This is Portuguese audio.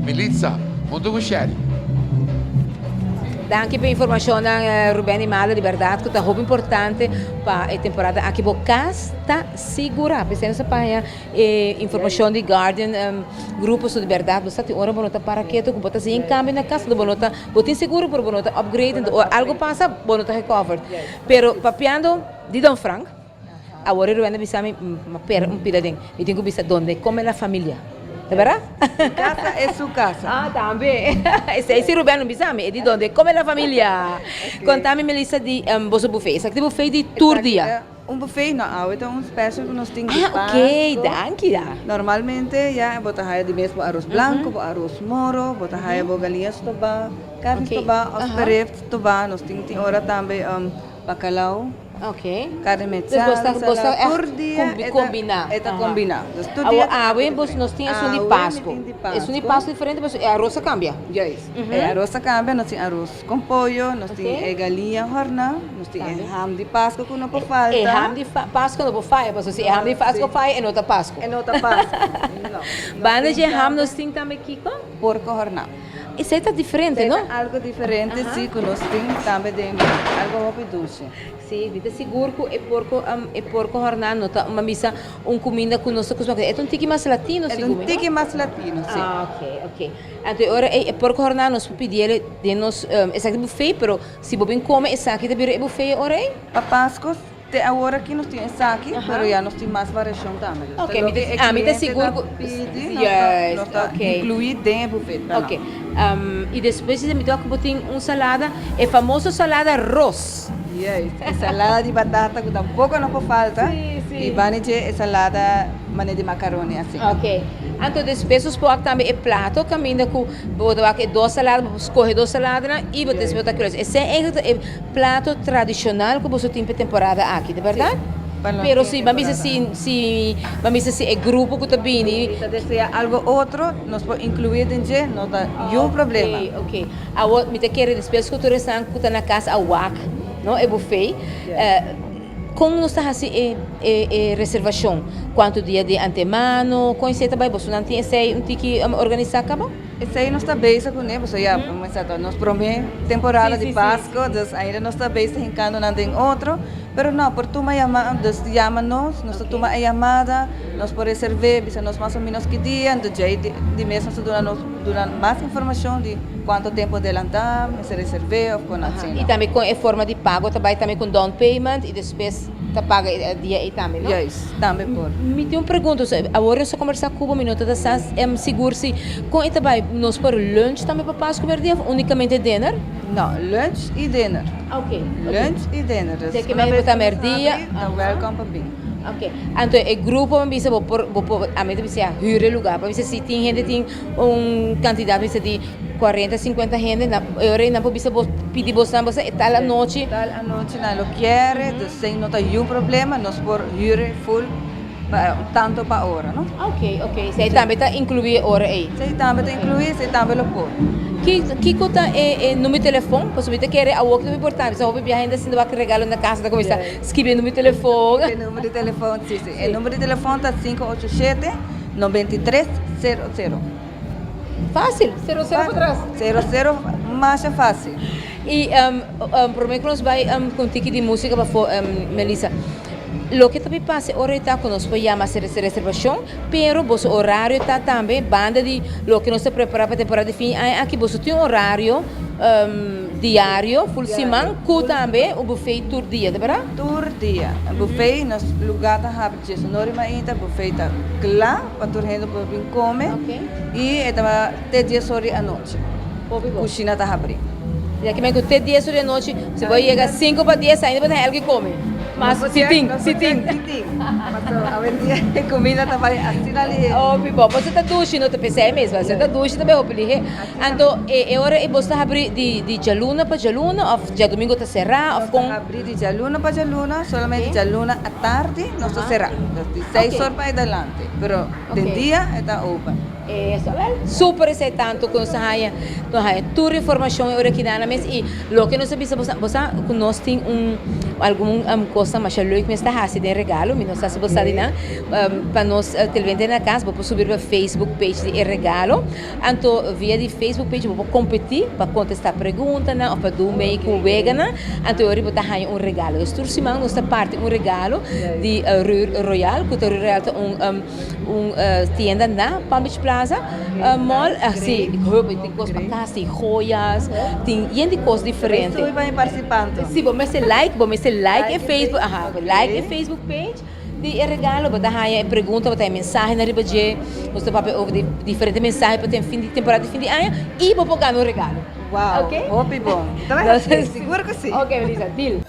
Melissa, muito gostei. Danke per informação Ruben e Mala, de verdade, que é muito importante para a temporada aqui. O caso está segura, pensando essa panha informação de Guardian, grupos de verdade, você tem hora bonita para que tu botas assim em câmbio na casa do bonita, botin seguro por bonita upgrade, algo passa, bonita recovered. Pero papiando de Don Frank, agora Ruben bisami um piladinho, e tenho que bisa onde come a família. ¿De verdad? Casa es su casa. Ah, también. Ese Ruben non bisame, e di donde? Come la famiglia. Okay. Contami Melissa di vostro buffet. Exacto, buffet di tour dia. Un buffet no, ahorita un special que nos tiene de Ah, ok, Pasco. danke da. Normalmente ya botahaya de mesmo arroz blanco, arroz moro, botahaya galinhas toba, carne Okay. toba, osperef toba, nos tem hora também bacalhau, Ok. carne mechada, Gosta por dia combinar. Eta combinar. Dus tu Vos nós temos um de Páscoa. É um de Páscoa diferente, mas a roça cambia. Yes. Arroz cambia, nós temos arroz com pollo, nós Okay. temos galinha horna, nós temos ham de Páscoa que não pode falta. E ham de Páscoa não vou fazer, mas se ham de Páscoa faz, é nota Páscoa. É nota Páscoa. Banda de ham nós temos também aqui, com? Porco horna. Isso aí tá diferente, não? Algo diferente, sim, que nós temos também de algo muito doce. Sim, vita seguro que é porco hornado, nota uma missa comida que nós costumamos. É um tiki mais latino, É seguro. tique mais latino, sim. Ah, ok. Então, agora é porco hornado, nós pedimos de nós, exacto buffet, pero se bobin come, exacto de buffet, ora é? Para Páscoa, agora aqui nós temos aqui, mas já nós temos mais variação também. Ok, me tá seguro que... Yes, nós está ok. incluído dentro do buffet. Ok. E depois você me toca botar salada, é famoso salada arroz. Yes, salada de batata que tampouco não pode falta. Sim. E banije salada mané de macaroni assim. Ok. Então, depois os poucos também é prato, caminha com botar duas saladas, escorre duas saladas e botar esse botar aquilo. Esse é prato tradicional que você tem para temporada aqui, de verdade? Pero se vamos se é grupo que está bem. Se deseja algo outro, nós podemos incluir dentro, não dá nenhum problema. Ok. Agora, me te quero depois que o restaurante que está na casa, a WAC, não é buffet. Como nós está assim reservação? Quanto dia de antemano? Com isso também você não tem esse que organizar acabou? Esse aí nós está bem com ele, você já nós promete temporada de Páscoa, dus ainda nós está bem hincando não tem outro, pero não, por tu uma chamada, chama-nos, nós toma a chamada, nós podemos reservar, bisa nós mais ou menos que dia, do jeito de mês nós dando mais informação de quanto tempo adelantar, se reservar ou com assim. E também com a forma de pago, também com down payment e depois tá paga dia e também, não? Yes, também por. Me tem uma pergunta, agora eu só conversar com o minuto da SAS, seguro se com e também nós para lunch também para Páscoa ver unicamente dinner? Não, lunch e dinner. Ok. Lunch e dinner. Sei que me botar merdia. Welcome para mim. Ok. Então, o grupo me disse, a mim disse, hyra lugar, para se tem gente tem quantidade de 40, 50 gente, eu não posso pedir você não você tal a noite. Tal a noite não lo quiere, sem não tem nenhum problema, nós por hyra full tanto para hora, não? Ok. Sei também está incluído hora aí. Sei também tem incluir, sei também lo por. Que conta é número de telefone? Posso me querer a outra é importante. Se eu vou ainda assim vai regalo na casa da começar escrever número de telefone. O número de telefone, sim. O número de telefone está 587 9300. Fácil, 00 para trás. 00 mais é fácil. E prometo que nós vai com ticket de música para Melissa. Lo que também passa, hora está conosco para chamar essa reservação, pero o horário está também, banda de lo que nós se prepara para a temporada de fim, aqui você tem um horário diário, full semana, que também o buffet tour dia, de verdade? Tour dia. Buffet, nos lugar está rápido, se não ainda, buffet está claro, para todo mundo poder comer, e está até 10 horas à noite. Cozinha está abrindo. E aqui mesmo, até 10 horas da noite, você vai chegar 5 para 10 ainda para ter algo que come. Mas sitting. Mas a ver, a comida também assim ali. Bom, você está duche, não te pensei mesmo, você está duche também, eu pedi. Então, é hora e você abrir de jaluna para jaluna, ou já domingo está cerrado, ou com... Abrir de jaluna para jaluna, solamente jaluna à tarde, nós está cerrado. De 6 horas para adelante, pero de dia está open. Eso, well, super excitante com nós haya toda informação aqui na mesa e lo que nós sabemos você nós tem algum coisa mais leuk mas está fazendo de regalo, nós está se você dina para nós televender na casa, vou subir para Facebook page de regalo, então via de Facebook page vou competir para contestar perguntas ou para do meio com vegana, então eu vou dar regalo. Estou semana nós parte regalo de Royal, que o Royal tienda na Palm Beach Plaza, mall, assim, tem coisas para casa, tem joias, tem coisas diferentes. Estou bem participando. Sim, vou meter like em Facebook, like em Facebook page. De regalo, você tem pergunta, você tem mensagem na ribadia, você pode ouvir diferentes mensagens para ter fim de temporada de fim de ano e vou pegar no regalo. Uau, ok? Hope bom. Tá bem? Seguro que sim. Ok, Melissa, deal.